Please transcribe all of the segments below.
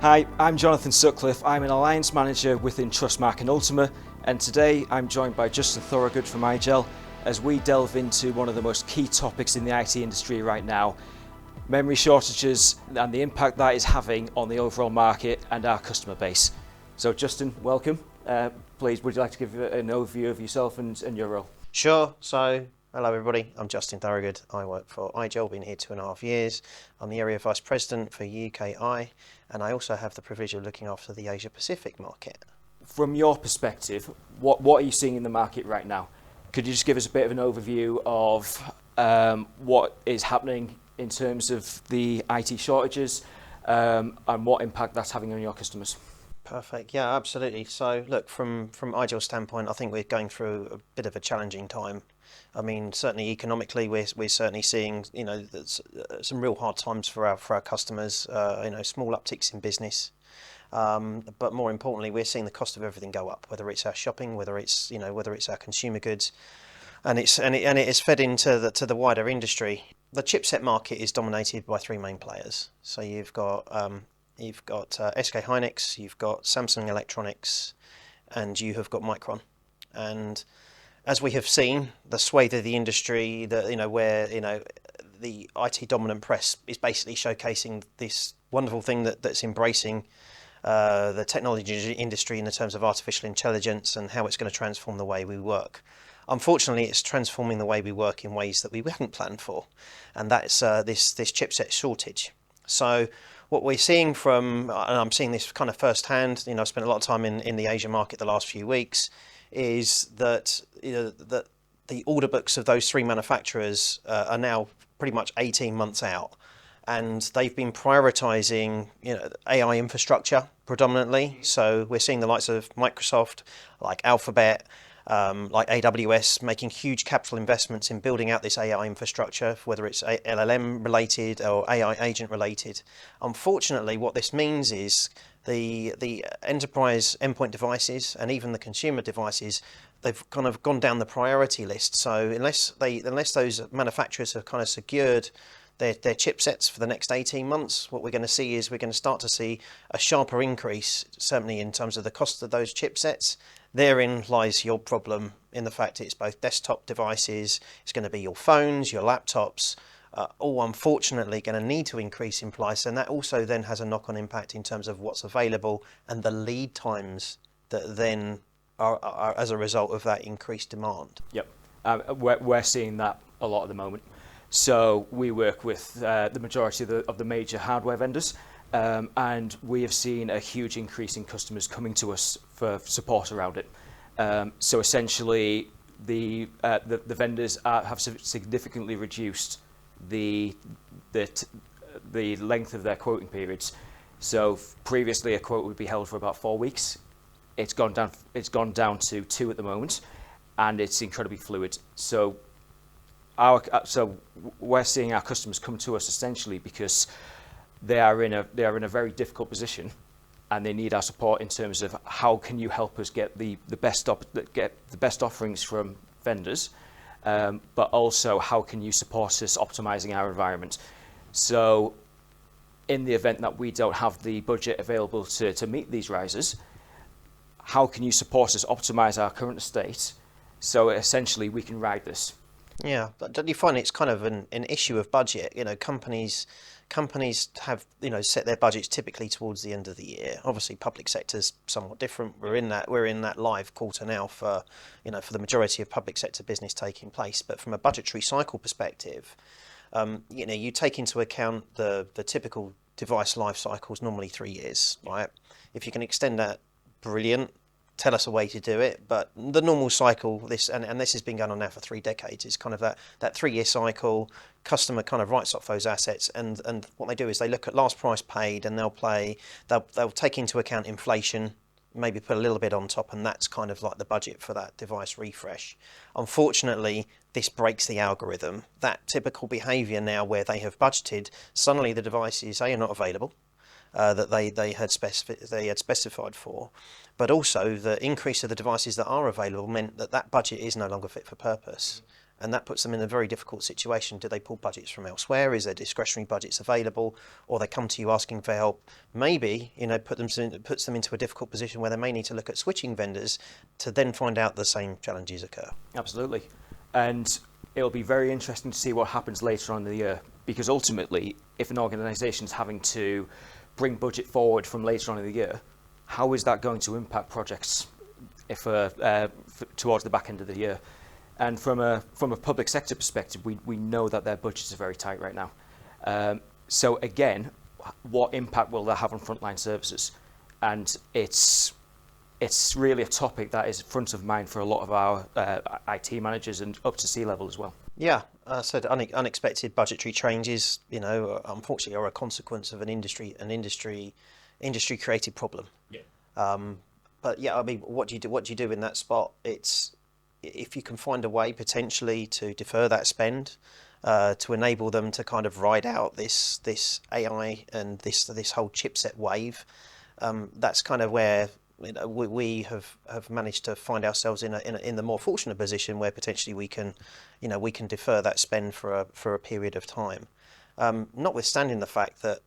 Hi, I'm Jonathan Sutcliffe. I'm an Alliance Manager within Trustmarque and Ultima, and today I'm joined by Justin Thorogood from IGEL as we delve into one of the most key topics in the IT industry right now, memory shortages and the impact that is having on the overall market and our customer base. So Justin, welcome. Please, would you like to give an overview of yourself and your role? Sure. So, hello everybody. I'm Justin Thorogood. I work for IGEL, been here 2.5 years. I'm the Area Vice President for UKI, and I also have the privilege of looking after the Asia Pacific market. From your perspective, what are you seeing in the market right now? Could you just give us a bit of an overview of what is happening in terms of the IT shortages and what impact that's having on your customers? Perfect. Yeah, absolutely. So look, from IGEL's standpoint, I think we're going through a bit of a challenging time. I mean, certainly economically, we're certainly seeing, some real hard times for our customers. Small upticks in business, but more importantly, we're seeing the cost of everything go up. Whether it's our shopping, whether it's our consumer goods, and it is fed into the wider industry. The chipset market is dominated by three main players. So you've got SK Hynix, you've got Samsung Electronics, and you have got Micron. And as we have seen, the swathe of the industry, where the IT dominant press is basically showcasing this wonderful thing that's embracing the technology industry in the terms of artificial intelligence and how it's going to transform the way we work. Unfortunately, it's transforming the way we work in ways that we hadn't planned for, and that's this chipset shortage. So what we're seeing and I'm seeing this kind of firsthand, I've spent a lot of time in the Asia market the last few weeks, is that that the order books of those three manufacturers are now pretty much 18 months out, and they've been prioritizing AI infrastructure predominantly. So we're seeing the likes of Microsoft, like Alphabet, like AWS, making huge capital investments in building out this AI infrastructure, whether it's LLM related or AI agent related. Unfortunately, what this means is the enterprise endpoint devices and even the consumer devices, they've kind of gone down the priority list. So unless those manufacturers have kind of secured their chipsets for the next 18 months, what we're going to start to see a sharper increase, certainly in terms of the cost of those chipsets. Therein lies your problem, in the fact it's both desktop devices, it's going to be your phones, your laptops, all unfortunately going to need to increase in price, and that also then has a knock-on impact in terms of what's available and the lead times that then are as a result of that increased demand. Yep, we're seeing that a lot at the moment. So we work with the majority of the major hardware vendors, and we have seen a huge increase in customers coming to us for support around it. So essentially, the vendors have significantly reduced the length of their quoting periods. So previously, a quote would be held for about 4 weeks. It's gone down to 2 at the moment, and it's incredibly fluid. So we're seeing our customers come to us essentially because they are in a very difficult position, and they need our support in terms of how can you help us get the best offerings from vendors, but also how can you support us optimizing our environment. So in the event that we don't have the budget available to meet these rises, how can you support us optimize our current estate so essentially we can ride this? Yeah, but don't you find it's kind of an issue of budget? Companies have set their budgets typically towards the end of the year. Obviously, public sector's somewhat different. We're in that live quarter now for the majority of public sector business taking place. But from a budgetary cycle perspective, you take into account the typical device life cycle is normally 3 years, right? If you can extend that, brilliant. Tell us a way to do it, but the normal cycle, this has been going on now for 3 decades, is kind of that 3-year cycle. Customer kind of writes off those assets, and what they do is they look at last price paid, and they'll take into account inflation, maybe put a little bit on top, and that's kind of like the budget for that device refresh. Unfortunately, this breaks the algorithm. That typical behavior now where they have budgeted, suddenly the devices are not available. That they had specified for, but also the increase of the devices that are available meant that budget is no longer fit for purpose. And that puts them in a very difficult situation. Do they pull budgets from elsewhere? Is there discretionary budgets available? Or they come to you asking for help? Maybe, puts them into a difficult position where they may need to look at switching vendors to then find out the same challenges occur. Absolutely. And it'll be very interesting to see what happens later on in the year, because ultimately, if an organisation's having to bring budget forward from later on in the year, how is that going to impact projects towards the back end of the year? And from a public sector perspective, we know that their budgets are very tight right now. So again, what impact will that have on frontline services? And it's really a topic that is front of mind for a lot of our IT managers and up to C-level as well. Yeah, so unexpected budgetary changes, unfortunately, are a consequence of an industry created problem. Yeah. But yeah, I mean, what do you do in that spot? It's if you can find a way potentially to defer that spend, to enable them to kind of ride out this AI and this whole chipset wave. That's kind of where we have managed to find ourselves in the more fortunate position where potentially we can defer that spend for a period of time. Notwithstanding the fact that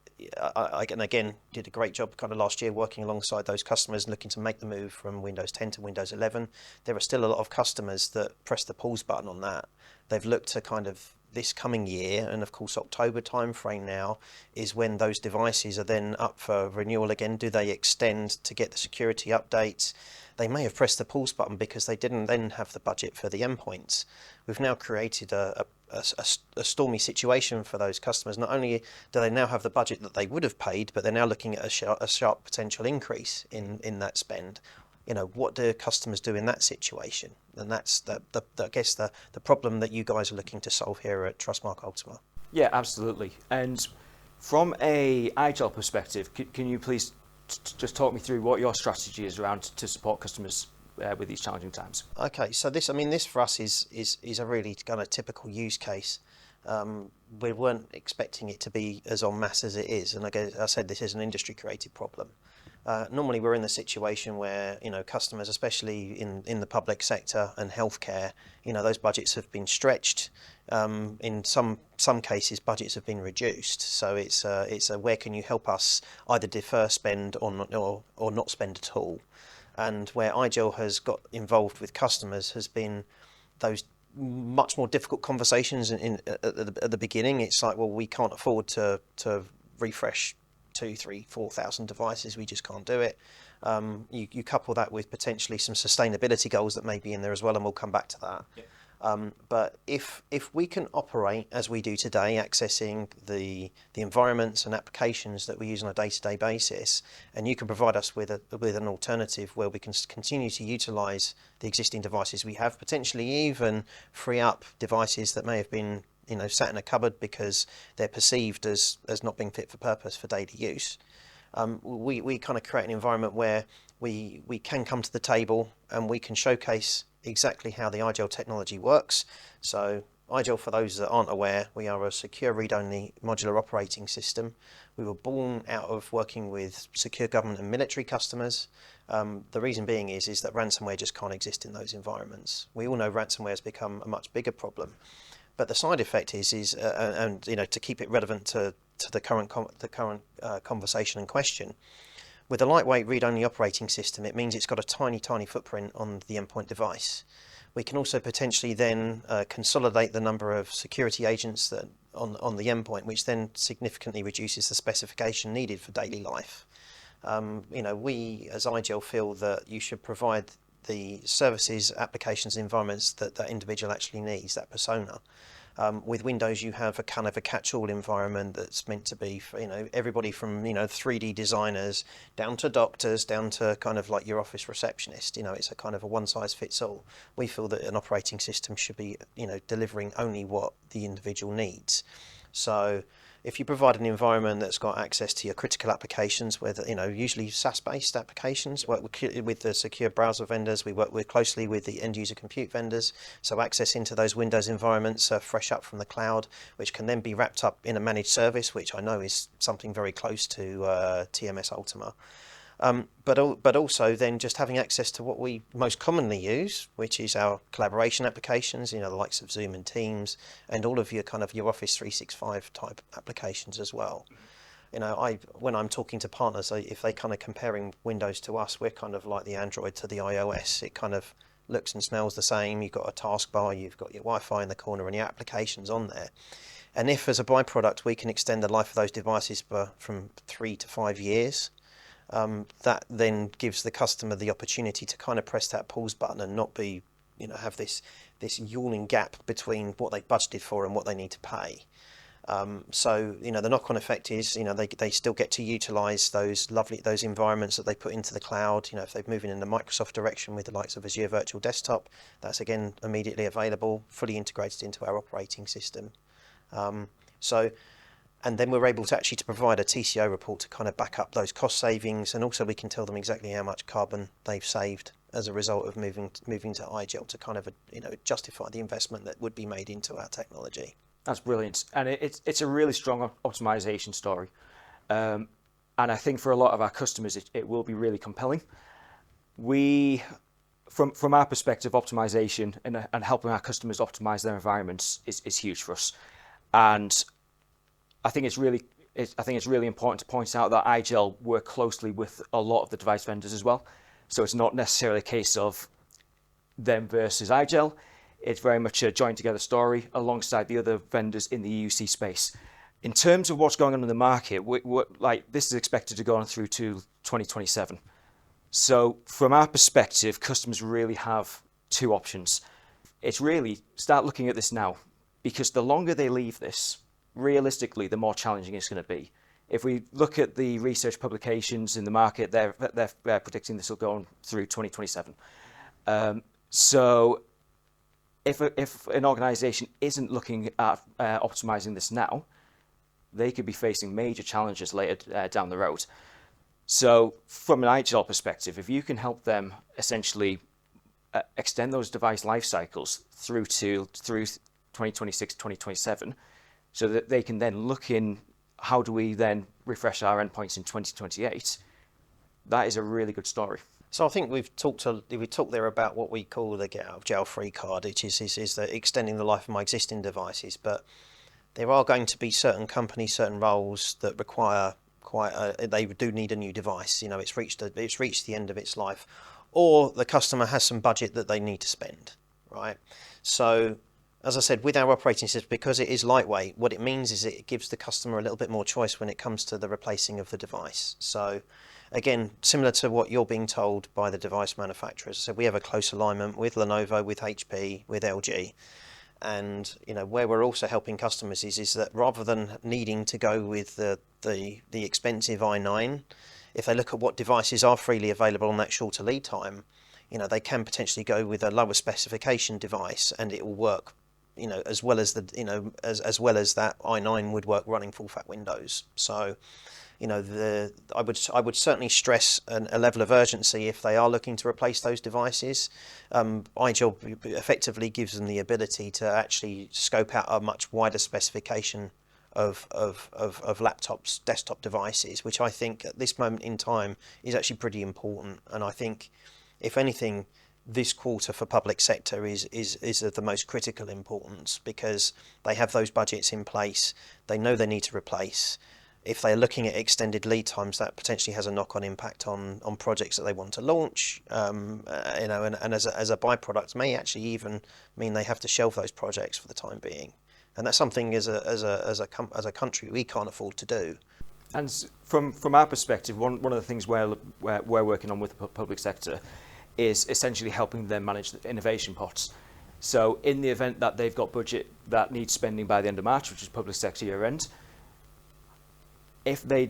I again did a great job kind of last year working alongside those customers and looking to make the move from Windows 10 to Windows 11. There are still a lot of customers that press the pause button on that. They've looked to kind of this coming year, and of course October timeframe now is when those devices are then up for renewal again. Do they extend to get the security updates? They may have pressed the pause button because they didn't then have the budget for the endpoints. We've now created a stormy situation for those customers. Not only do they now have the budget that they would have paid, but they're now looking at a sharp potential increase in that spend. What do customers do in that situation? And that's I guess the problem that you guys are looking to solve here at Trustmarque Ultima. Yeah, absolutely. And from a IGEL perspective, can you please just talk me through what your strategy is around to support customers with these challenging times? Okay, so this for us is a really kind of typical use case. We weren't expecting it to be as en masse as it is, and like I said, this is an industry created problem. Normally we're in the situation where customers, especially in the public sector and healthcare, those budgets have been stretched. In some cases, budgets have been reduced. So it's a where can you help us either defer spend or not spend at all. And where IGEL has got involved with customers has been those much more difficult conversations at the beginning. It's like, well, we can't afford to refresh 2,000, 3,000, 4,000 devices. We just can't do it. You couple that with potentially some sustainability goals that may be in there as well, and we'll come back to that. Yeah. But if we can operate as we do today, accessing the environments and applications that we use on a day-to-day basis, and you can provide us with an alternative where we can continue to utilize the existing devices we have, potentially even free up devices that may have been sat in a cupboard because they're perceived as not being fit for purpose for daily use. We kind of create an environment where we can come to the table and we can showcase exactly how the IGEL technology works. So IGEL, for those that aren't aware, we are a secure read-only modular operating system. We were born out of working with secure government and military customers. The reason being is that ransomware just can't exist in those environments. We all know ransomware has become a much bigger problem. But the side effect is to keep it relevant to the current conversation and question, with a lightweight read-only operating system, it means it's got a tiny footprint on the endpoint device. We can also potentially then consolidate the number of security agents that on the endpoint, which then significantly reduces the specification needed for daily life. We as IGEL feel that you should provide the services, applications, environments that individual actually needs, that persona. With Windows, you have a kind of a catch-all environment that's meant to be for, everybody from 3D designers down to doctors, down to kind of like your office receptionist. It's a kind of a one-size-fits-all. We feel that an operating system should be delivering only what the individual needs. So if you provide an environment that's got access to your critical applications, whether usually SaaS-based applications, work with the secure browser vendors, we work closely with the end-user compute vendors, so access into those Windows environments fresh up from the cloud, which can then be wrapped up in a managed service, which I know is something very close to TMS Ultima. But also then just having access to what we most commonly use, which is our collaboration applications, the likes of Zoom and Teams, and all of your kind of your Office 365 type applications as well. When I'm talking to partners, if they kind of comparing Windows to us, we're kind of like the Android to the iOS. It kind of looks and smells the same. You've got a taskbar, you've got your Wi-Fi in the corner, and your applications on there. And if, as a byproduct, we can extend the life of those devices from 3 to 5 years, that then gives the customer the opportunity to kind of press that pause button and not be, have this yawning gap between what they budgeted for and what they need to pay. So the knock-on effect is they still get to utilize those environments that they put into the cloud. If they're moving in the Microsoft direction with the likes of Azure Virtual Desktop, that's again immediately available, fully integrated into our operating system. And then we're able to actually provide a TCO report to kind of back up those cost savings, and also we can tell them exactly how much carbon they've saved as a result of moving to IGEL to kind of justify the investment that would be made into our technology. That's brilliant, and it's a really strong optimization story, and I think for a lot of our customers it will be really compelling. From our perspective, optimization and helping our customers optimize their environments is huge for us, and I think it's really important to point out that IGEL work closely with a lot of the device vendors as well. So it's not necessarily a case of them versus IGEL. It's very much a joined together story alongside the other vendors in the EUC space. In terms of what's going on in the market, this is expected to go on through to 2027. So from our perspective, customers really have two options. It's really start looking at this now, because the longer they leave this, realistically, the more challenging it's going to be. If we look at the research publications in the market, they're predicting this will go on through 2027. So if an organization isn't looking at optimizing this now, they could be facing major challenges later down the road. So from an IGEL perspective, if you can help them essentially extend those device life cycles through 2026, 2027, so that they can then look in how do we then refresh our endpoints in 2028, that is a really good story. So I think we've talked there about what we call the get out of jail free card, which is that extending the life of my existing devices. But there are going to be certain companies, certain roles that require they do need a new device. It's reached the end of its life, or the customer has some budget that they need to spend, right? So as I said, with our operating system, because it is lightweight, what it means is it gives the customer a little bit more choice when it comes to the replacing of the device. So again, similar to what you're being told by the device manufacturers, so we have a close alignment with Lenovo, with HP, with LG. And where we're also helping customers is that rather than needing to go with the expensive i9, if they look at what devices are freely available on that shorter lead time, they can potentially go with a lower specification device, and it will work as well as as well as that i9 would work running full fat Windows. So I would certainly stress a level of urgency if they are looking to replace those devices. IGEL effectively gives them the ability to actually scope out a much wider specification of laptops, desktop devices, which I think at this moment in time is actually pretty important. And I think, if anything, this quarter for public sector is of the most critical importance, because they have those budgets in place, they know they need to replace. If they're looking at extended lead times, that potentially has a knock-on impact on projects that they want to launch, and as a byproduct may actually even mean they have to shelve those projects for the time being, and that's something as a country we can't afford to do. And from our perspective, one of the things we're working on with the public sector is essentially helping them manage the innovation pots. So in the event that they've got budget that needs spending by the end of March, which is public sector year end, if they're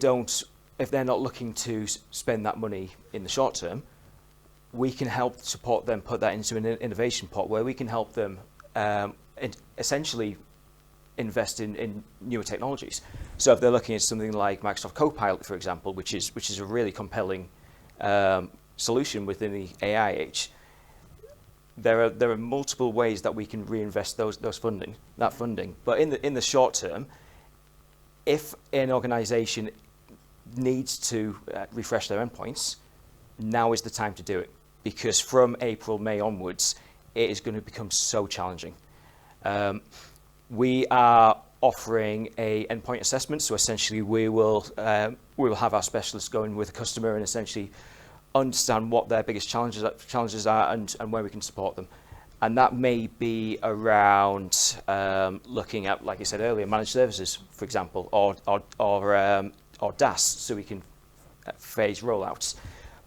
not looking to spend that money in the short term, we can help support them put that into an innovation pot where we can help them essentially invest in newer technologies. So if they're looking at something like Microsoft Copilot, for example, which is a really compelling solution within the AI age, there are multiple ways that we can reinvest that funding. But in the short term, if an organization needs to refresh their endpoints, now is the time to do it, because from April, May onwards, it is going to become so challenging. We are offering a endpoint assessment, so essentially we will have our specialists go in with a customer and essentially understand what their biggest challenges are and where we can support them. And that may be around looking at, like I said earlier, managed services, for example, or DAS, so we can phase rollouts.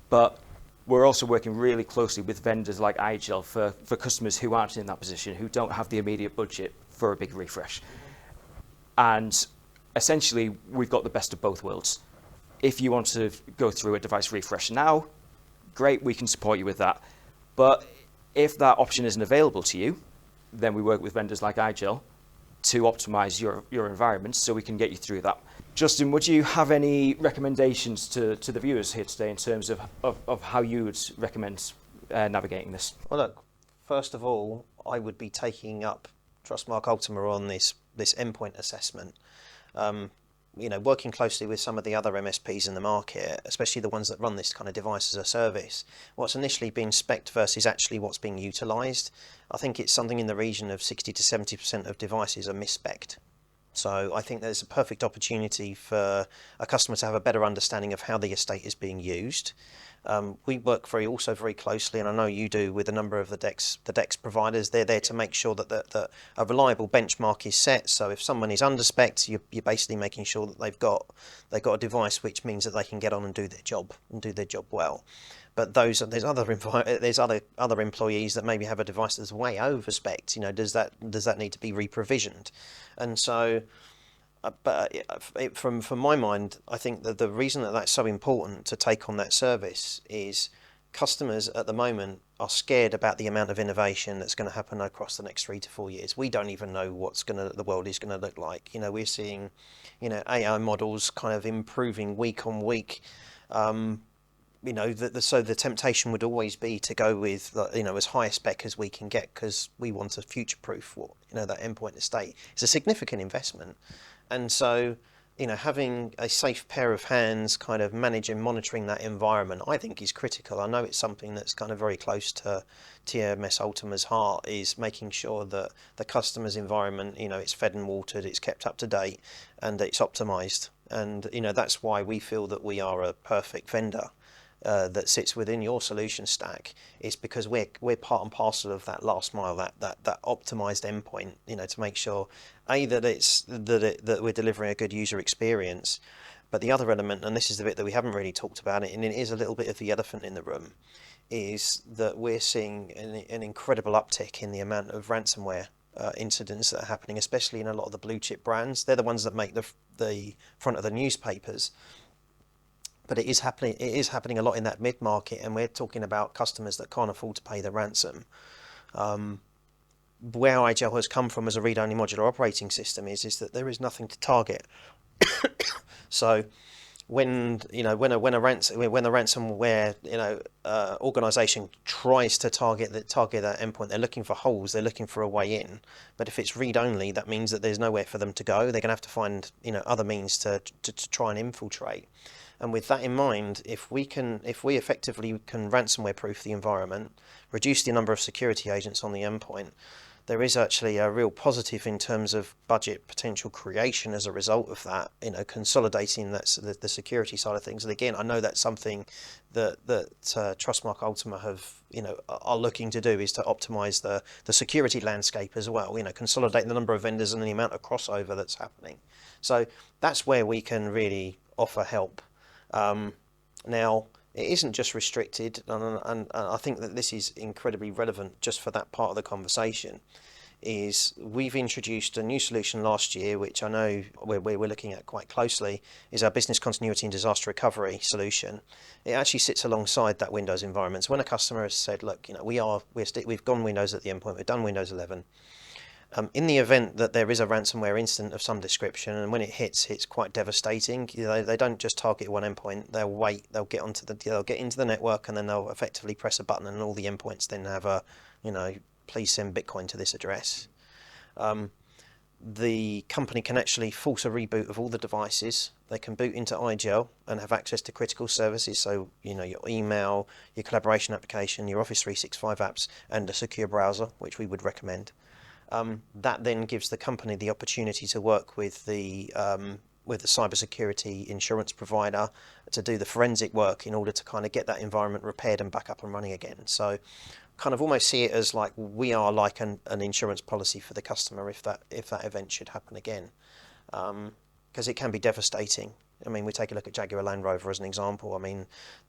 But we're also working really closely with vendors like IGEL for customers who aren't in that position, who don't have the immediate budget for a big refresh. And essentially, we've got the best of both worlds. If you want to go through a device refresh now, great, we can support you with that. But if that option isn't available to you, then we work with vendors like IGEL to optimize your environment so we can get you through that. Justin, would you have any recommendations to the viewers here today in terms of how you would recommend navigating this? Well, look, first of all, I would be taking up Trustmarque Ultima on this endpoint assessment. Working closely with some of the other MSPs in the market, especially the ones that run this kind of device as a service, what's initially being spec'd versus actually what's being utilised, I think it's something in the region of 60 to 70% of devices are mis-spec'd. So I think there's a perfect opportunity for a customer to have a better understanding of how the estate is being used. We work also very closely, and I know you do, with a number of the DEX providers. They're there to make sure that a reliable benchmark is set. So if someone is under spec'd, you're basically making sure that they've got a device which means that they can get on and do their job well. But there's other employees that maybe have a device that's way over spec'd. Does that need to be reprovisioned? And so, from my mind, I think that the reason that that's so important to take on that service is customers at the moment are scared about the amount of innovation that's going to happen across the next 3 to 4 years. We don't even know the world is going to look like. We're seeing, AI models kind of improving week on week. So the temptation would always be to go with, as high a spec as we can get, because we want to future-proof that endpoint estate. It's a significant investment. And so, having a safe pair of hands kind of monitoring that environment, I think is critical. I know it's something that's kind of very close to TMS Ultima's heart, is making sure that the customer's environment, it's fed and watered, it's kept up to date, and it's optimized. And, that's why we feel that we are a perfect vendor that sits within your solution stack, is because we're part and parcel of that last mile, that optimized endpoint, to make sure that we're delivering a good user experience. But the other element, and this is the bit that we haven't really talked about, and it is a little bit of the elephant in the room, is that we're seeing an incredible uptick in the amount of ransomware incidents that are happening, especially in a lot of the blue chip brands. They're the ones that make the front of the newspapers. But it is happening a lot in that mid-market, and we're talking about customers that can't afford to pay the ransom. Where IGEL has come from as a read-only modular operating system is that there is nothing to target. So when the ransomware organization tries to target that endpoint, they're looking for holes, they're looking for a way in. But if it's read-only, that means that there's nowhere for them to go. They're going to have to find other means to try and infiltrate. And with that in mind, if we effectively can ransomware proof the environment, reduce the number of security agents on the endpoint, there is actually a real positive in terms of budget potential creation as a result of that, consolidating the security side of things. And again, I know that's something that Trustmarque Ultima are looking to do, is to optimize the security landscape as well, consolidating the number of vendors and the amount of crossover that's happening. So that's where we can really offer help. Now, it isn't just restricted, and I think that this is incredibly relevant just for that part of the conversation, is we've introduced a new solution last year, which I know we're looking at quite closely, is our business continuity and disaster recovery solution. It actually sits alongside that Windows environment. So when a customer has said, look, we've gone Windows at the endpoint, we've done Windows 11, in the event that there is a ransomware incident of some description, and when it hits, it's quite devastating. They don't just target one endpoint. They'll get into the network, and then they'll effectively press a button, and all the endpoints then have please send Bitcoin to this address. The company can actually force a reboot of all the devices they can boot into IGEL and have access to critical services, so your email, your collaboration application, your Office 365 apps, and a secure browser, which we would recommend. That then gives the company the opportunity to work with the cybersecurity insurance provider to do the forensic work in order to kind of get that environment repaired and back up and running again. So kind of almost see it as like we are like an insurance policy for the customer if that event should happen again, because it can be devastating. I mean, we take a look at Jaguar Land Rover as an example. I mean,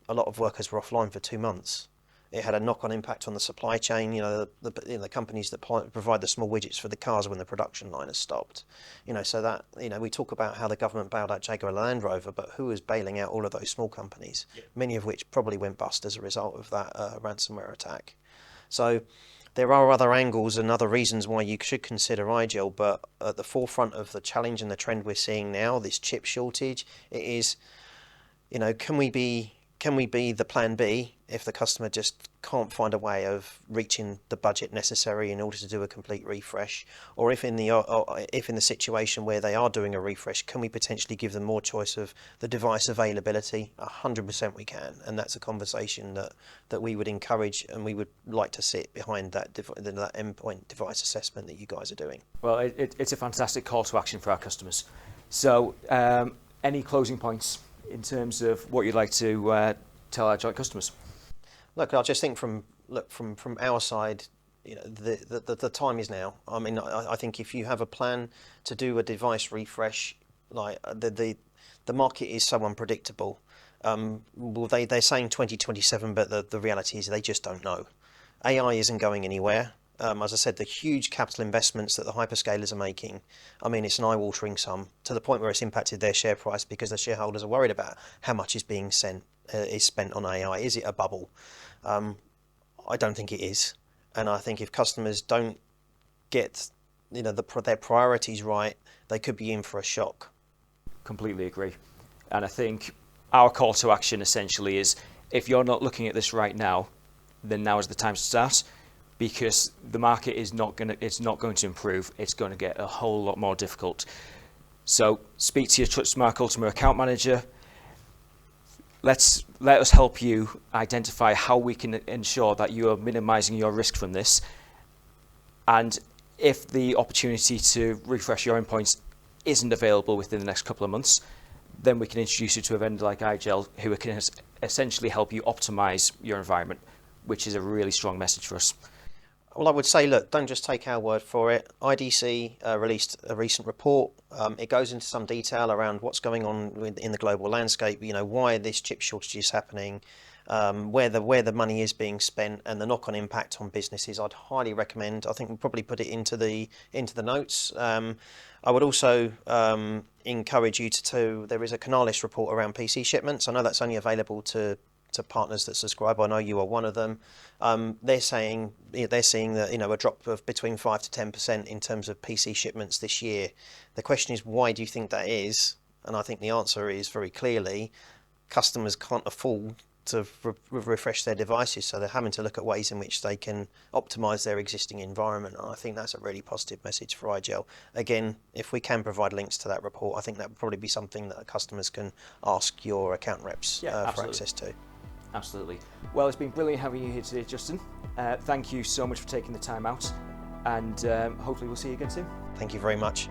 a lot of workers were offline for 2 months. It had a knock-on impact on the supply chain. The companies that provide the small widgets for the cars when the production line has stopped. So that we talk about how the government bailed out Jaguar Land Rover, but who was bailing out all of those small companies? Yep. Many of which probably went bust as a result of that ransomware attack. So there are other angles and other reasons why you should consider IGEL, but at the forefront of the challenge and the trend we're seeing now, this chip shortage, it is, can we be the plan B if the customer just can't find a way of reaching the budget necessary in order to do a complete refresh? Or if in the situation where they are doing a refresh, can we potentially give them more choice of the device availability? 100% we can, and that's a conversation that we would encourage, and we would like to sit behind that endpoint device assessment that you guys are doing. Well, it's a fantastic call to action for our customers. So any closing points in terms of what you'd like to tell our joint customers? Look, I just think from our side, the time is now. I mean, I think if you have a plan to do a device refresh, like the market is so unpredictable. Well, they're saying 2027, but the reality is they just don't know. AI isn't going anywhere. As I said, the huge capital investments that the hyperscalers are making, I mean, it's an eye-watering sum, to the point where it's impacted their share price because the shareholders are worried about how much is being spent on AI. Is it a bubble? I don't think it is. And I think if customers don't get their priorities right, they could be in for a shock. Completely agree. And I think our call to action essentially is, if you're not looking at this right now, then now is the time to start. Because the market is not going to improve. It's going to get a whole lot more difficult. So speak to your Trustmarque Ultima account manager. Let us help you identify how we can ensure that you are minimizing your risk from this. And if the opportunity to refresh your endpoints isn't available within the next couple of months, then we can introduce you to a vendor like IGEL, who can essentially help you optimize your environment, which is a really strong message for us. Well, I would say, look, don't just take our word for it. IDC released a recent report. It goes into some detail around what's going on in the global landscape, why this chip shortage is happening, where the money is being spent, and the knock-on impact on businesses. I'd highly recommend. I think we'll probably put it into the notes. I would also encourage you to there is a Canalys report around PC shipments. I know that's only available to partners that subscribe. I know you are one of them. They're seeing that a drop of between 5 to 10% in terms of PC shipments this year. The question is, why do you think that is? And I think the answer is very clearly, customers can't afford to refresh their devices, so they're having to look at ways in which they can optimize their existing environment. And I think that's a really positive message for IGEL. Again, if we can provide links to that report, I think that would probably be something that customers can ask your account reps for access to. Absolutely. Well, it's been brilliant having you here today, Justin. Thank you so much for taking the time out, and hopefully we'll see you again soon. Thank you very much.